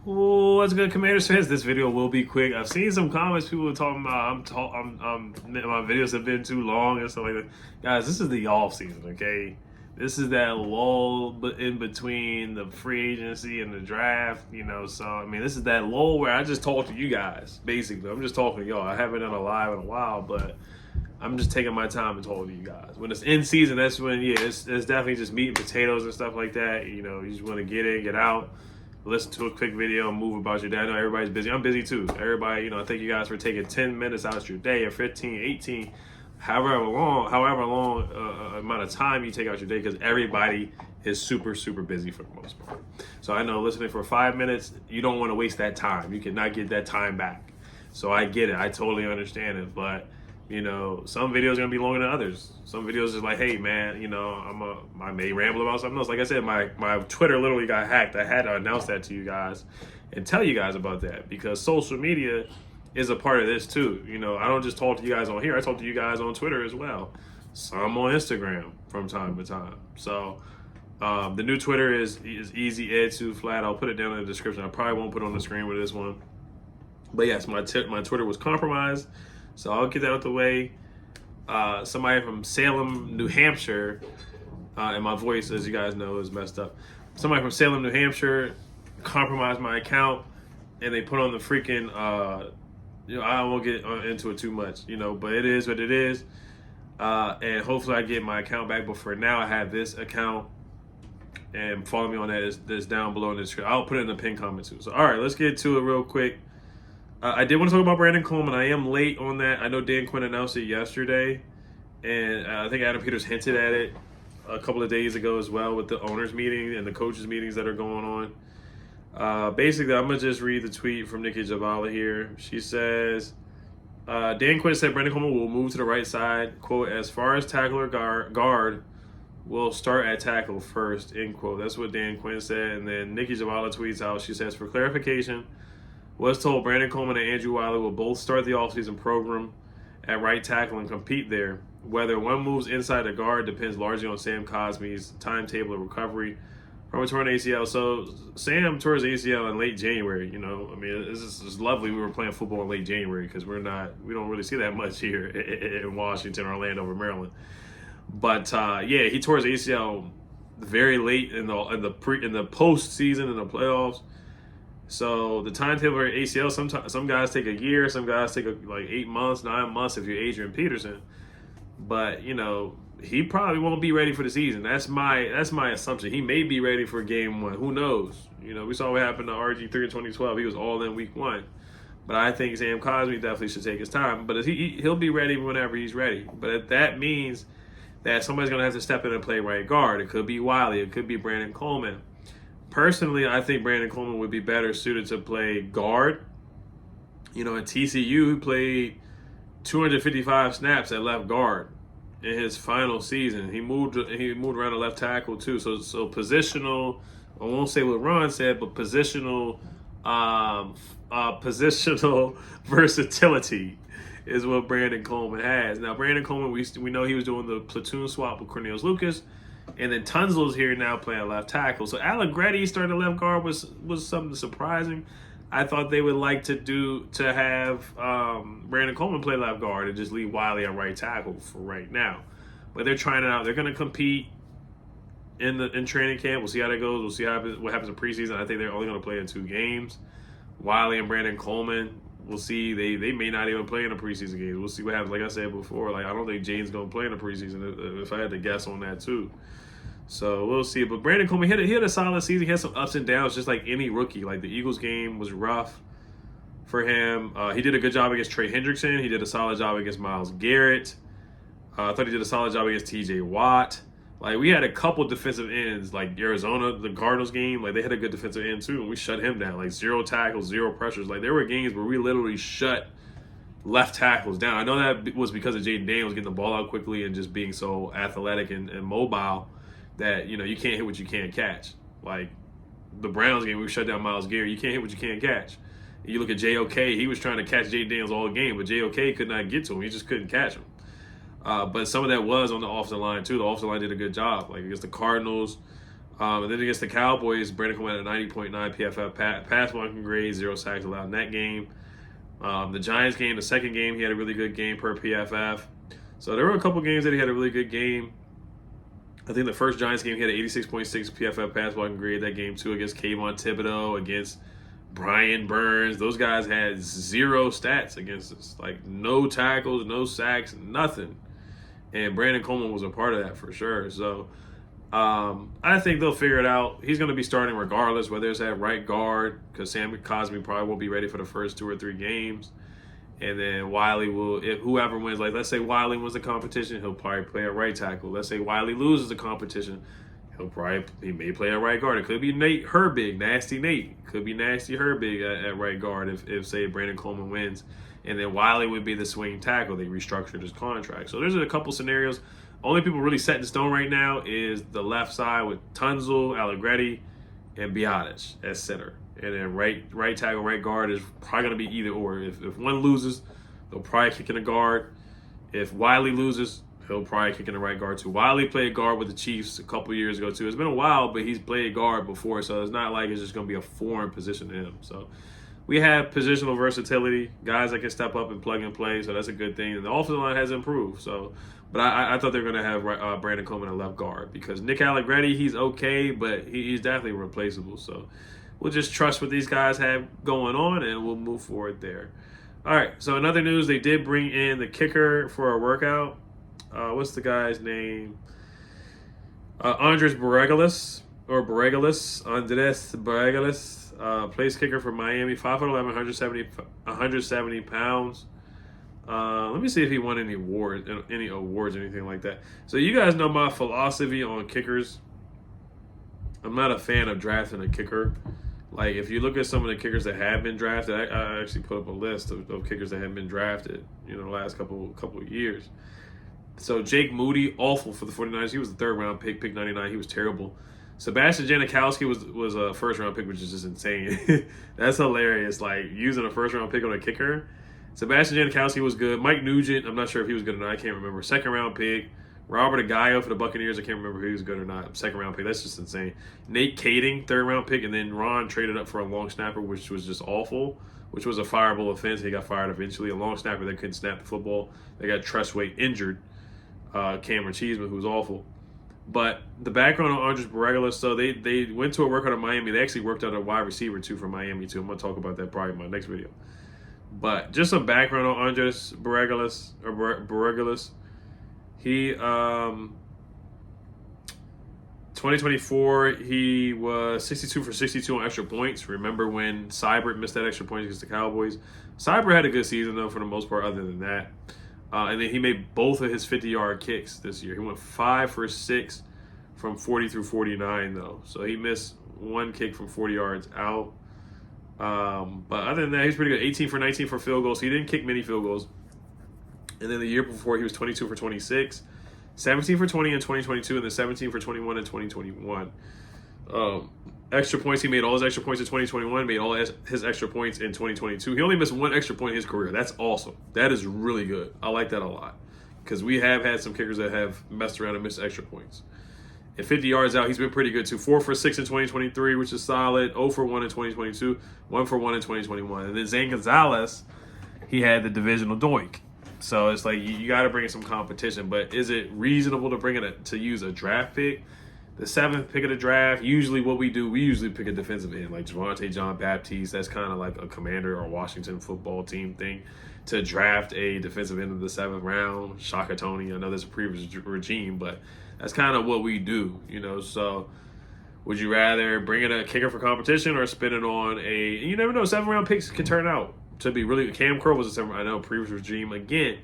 What's good, Commanders fans? This video will be quick. I've seen some comments. People are talking about my videos have been too long and stuff like that. Guys, this is the off season, okay? This is that lull in between the free agency and the draft, So I mean, this is that lull where I just talk to you guys. Basically, I'm just talking to y'all. I haven't done a live in a while, but I'm just taking my time and talking to you guys. When it's in season, that's when it's definitely just meat and potatoes and stuff like that. You just want to get in, get out. Listen to a quick video and move about your day. I know everybody's busy. I'm busy too. Everybody, I thank you guys for taking 10 minutes out of your day or 15, 18, however long amount of time you take out your day, because everybody is super, super busy for the most part. So I know listening for 5 minutes, you don't want to waste that time. You cannot get that time back. So I get it. I totally understand it. But some videos are gonna be longer than others. Some videos is like, hey man, I may ramble about something else. Like I said, my Twitter literally got hacked. I had to announce that to you guys and tell you guys about that, because social media is a part of this too. I don't just talk to you guys on here. I talk to you guys on Twitter as well. Some on Instagram from time to time. So the new Twitter is easy ed2 flat. I'll put it down in the description. I probably won't put it on the screen with this one. But yes, my Twitter was compromised. So I'll get that out the way. Somebody from Salem, New Hampshire, and my voice, as you guys know, is messed up. Somebody from Salem, New Hampshire, compromised my account, and they put on the freaking, I won't get into it too much, but it is what it is. And hopefully I get my account back. But for now, I have this account, and follow me on that. It's down below in the description. I'll put it in the pinned comment too. So, all right, let's get to it real quick. I did want to talk about Brandon Coleman. I am late on that. I know Dan Quinn announced it yesterday, and I think Adam Peters hinted at it a couple of days ago as well with the owners meeting and the coaches meetings that are going on. Basically, I'm going to just read the tweet from Nikki Javala here. She says, Dan Quinn said Brandon Coleman will move to the right side. Quote, as far as tackle or guard, we'll start at tackle first, end quote. That's what Dan Quinn said. And then Nikki Javala tweets out, she says, for clarification, was told Brandon Coleman and Andrew Wiley will both start the offseason program at right tackle and compete there. Whether one moves inside the guard depends largely on Sam Cosmi's timetable of recovery from a torn ACL. So Sam tore his ACL in late January. It's lovely we were playing football in late January, because we don't really see that much here in Washington, Orlando, or Maryland. But he tore his ACL very late in the postseason, in the playoffs. So the timetable for ACL, some guys take a year, some guys take like 8 months, 9 months if you're Adrian Peterson. But he probably won't be ready for the season. That's my assumption. He may be ready for game one. Who knows? We saw what happened to RG3 in 2012. He was all in week one. But I think Sam Cosmi definitely should take his time. But he'll be ready whenever he's ready. But that means that somebody's going to have to step in and play right guard. It could be Wiley. It could be Brandon Coleman. Personally, I think Brandon Coleman would be better suited to play guard. At TCU, he played 255 snaps at left guard in his final season. He moved around to left tackle too. So positional, I won't say what Ron said, but positional versatility is what Brandon Coleman has. Now, Brandon Coleman, we know he was doing the platoon swap with Cornelius Lucas. And then Tunzel's here now playing left tackle. So Allegretti starting left guard was something surprising. I thought they would like to have Brandon Coleman play left guard and just leave Wiley at right tackle for right now. But they're trying it out. They're going to compete in training camp. We'll see how that goes. We'll see what happens in preseason. I think they're only going to play in 2 games. Wiley and Brandon Coleman, we'll see. They may not even play in the preseason games. We'll see what happens. Like I said before, I don't think Jane's going to play in the preseason, if I had to guess on that too. So we'll see. But Brandon Coleman, he had a solid season. He had some ups and downs, just like any rookie. Like the Eagles game was rough for him. He did a good job against Trey Hendrickson. He did a solid job against Myles Garrett. I thought he did a solid job against TJ Watt. We had a couple defensive ends, like Arizona, the Cardinals game. They had a good defensive end too, and we shut him down. 0 tackles, 0 pressures. There were games where we literally shut left tackles down. I know that was because of Jaden Daniels getting the ball out quickly and just being so athletic and mobile that you can't hit what you can't catch. The Browns game, we shut down Myles Garrett. You can't hit what you can't catch. You look at JOK, he was trying to catch Jaden Daniels all game, but JOK could not get to him. He just couldn't catch him. But some of that was on the offensive line too. The offensive line did a good job, against the Cardinals. And then against the Cowboys, Brandon Coleman had a 90.9 PFF pass blocking grade, 0 sacks allowed in that game. The Giants game, the second game, he had a really good game per PFF. So there were a couple games that he had a really good game. I think the first Giants game, he had an 86.6 PFF pass blocking grade. That game, too, against Kayvon Thibodeau, against Brian Burns. Those guys had 0 stats against us. Like, no tackles, no sacks, nothing. And Brandon Coleman was a part of that for sure. So I think they'll figure it out. He's going to be starting regardless, whether it's at right guard, because Sam Cosmi probably won't be ready for the first 2 or 3 games. And then Wiley will, if whoever wins, like let's say Wiley wins the competition, he'll probably play at right tackle. Let's say Wiley loses the competition, he may play at right guard. It could be Nate Herbig, Nasty Nate. It could be Nasty Herbig at right guard if say Brandon Coleman wins. And then Wiley would be the swing tackle. They restructured his contract. So there's a couple scenarios. Only people really set in stone right now is the left side with Tunzel, Allegretti, and Biotic at center. And then right tackle, right guard is probably going to be either or. If one loses, they'll probably kick in the guard. If Wiley loses, he'll probably kick in the right guard too. Wiley played guard with the Chiefs a couple years ago too. It's been a while, but he's played guard before, so it's not like it's just going to be a foreign position to him. So we have positional versatility, guys that can step up and plug and play, so that's a good thing. And the offensive line has improved. So, but I thought they were going to have Brandon Coleman at left guard because Nick Allegretti, he's okay, but he's definitely replaceable. So we'll just trust what these guys have going on, and we'll move forward there. All right, so another news, they did bring in the kicker for a workout. What's the guy's name? Andres Andres Barregalis, place kicker for Miami, 5'11", 170 pounds. Let me see if he won any awards or anything like that. So you guys know my philosophy on kickers. I'm not a fan of drafting a kicker. Like, if you look at some of the kickers that have been drafted, I actually put up a list of kickers that have been drafted, the last couple of years. So Jake Moody, awful for the 49ers. He was the 3rd round pick 99. He was terrible. Sebastian Janikowski was a 1st round pick, which is just insane. That's hilarious. Like, using a 1st round pick on a kicker. Sebastian Janikowski was good. Mike Nugent, I'm not sure if he was good or not. I can't remember. 2nd round pick. Robert Aguayo for the Buccaneers, I can't remember if he was good or not. 2nd round pick, that's just insane. Nate Kading, 3rd round pick, and then Ron traded up for a long snapper, which was just awful, which was a fireable offense. He got fired eventually. A long snapper that couldn't snap the football. They got Tressway injured. Cameron Cheeseman, who was awful. But the background on Andres Barregalis, so they went to a workout in Miami. They actually worked out a wide receiver, too, for Miami, too. I'm going to talk about that probably in my next video. But just some background on Andres Barregalis. He, 2024, he was 62 for 62 on extra points. Remember when Seibert missed that extra point against the Cowboys? Seibert had a good season, though, for the most part, other than that. And then he made both of his 50-yard kicks this year. He went 5 for 6 from 40 through 49, though. So he missed one kick from 40 yards out. But other than that, he's pretty good. 18 for 19 for field goals. He didn't kick many field goals. And then the year before, he was 22 for 26, 17 for 20 in 2022, and then 17 for 21 in 2021. Extra points, he made all his extra points in 2021, made all his extra points in 2022. He only missed one extra point in his career. That's awesome. That is really good. I like that a lot because we have had some kickers that have messed around and missed extra points. And 50 yards out, he's been pretty good too. 4 for 6 in 2023, which is solid. 0 for 1 in 2022, 1 for 1 in 2021. And then Zane Gonzalez, he had the divisional doink. So it's like you got to bring in some competition. But is it reasonable to bring it to use a draft pick? The 7th pick of the draft, usually what we do, we usually pick a defensive end like Javonte John-Baptiste. That's kind of like a Commander or Washington football team thing to draft a defensive end of the 7th round. Shaka Tony, I know there's a previous regime, but that's kind of what we do, So would you rather bring in a kicker for competition or spend it on you never know, 7th round picks can turn out to be really. Cam Curl was a 7th, I know, previous regime again.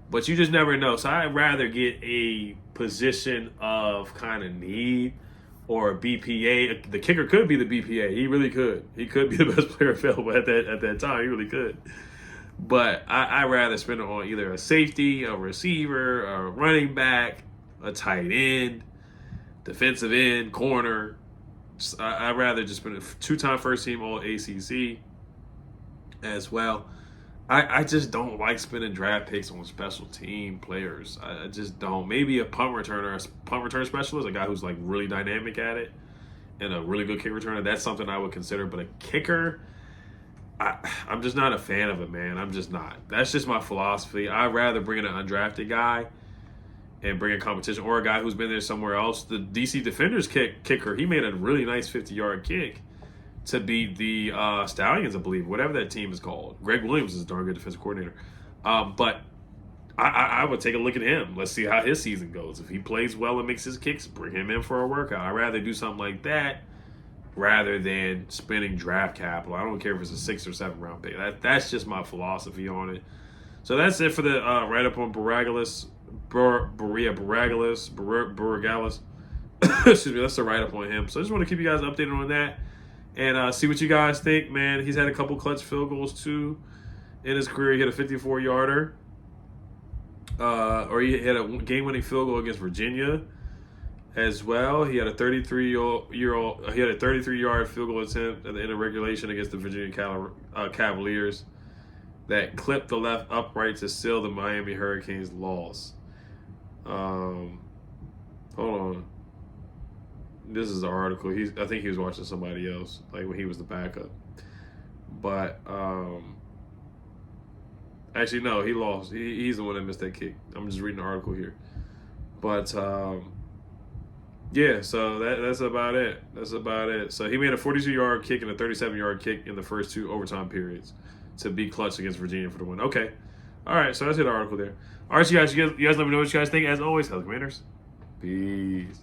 But you just never know. So I'd rather get a position of kind of need or a BPA. The kicker could be the BPA. He really could. He could be the best player available at that time. He really could. But I'd rather spend it on either a safety, a receiver, a running back, a tight end, defensive end, corner. I'd rather just spend a 2-time first team all ACC as well. I just don't like spending draft picks on special team players. I just don't. Maybe a punt return specialist, a guy who's like really dynamic at it. and a really good kick returner, that's something I would consider. But a kicker, I'm just not a fan of it, man. I'm just not. That's just my philosophy. I'd rather bring in an undrafted guy and bring in competition, or a guy who's been there somewhere else. The DC Defenders kicker, he made a really nice 50-yard kick to beat the Stallions, I believe, whatever that team is called. Greg Williams is a darn good defensive coordinator. But I would take a look at him. Let's see how his season goes. If he plays well and makes his kicks, bring him in for a workout. I'd rather do something like that rather than spending draft capital. I don't care if it's a 6th or 7th round pick. That's just my philosophy on it. So that's it for the write-up on Borregales. Excuse me, that's the write-up on him. So I just want to keep you guys updated on that and see what you guys think, man. He's had a couple clutch field goals, too, in his career. He hit a 54-yarder. Or he had a game-winning field goal against Virginia as well. He had a 33-yard field goal attempt at the end of regulation against the Virginia Cavaliers that clipped the left upright to seal the Miami Hurricanes' loss. Hold on. This is the article. I think he was watching somebody else, like when he was the backup. But actually, no, he lost. He's the one that missed that kick. I'm just reading the article here. But yeah, so that's about it. That's about it. So he made a 42-yard kick and a 37-yard kick in the first 2 overtime periods to be clutch against Virginia for the win. Okay. All right, so that's the article there. All right, you guys let me know what you guys think. As always, Hell Commanders. Peace.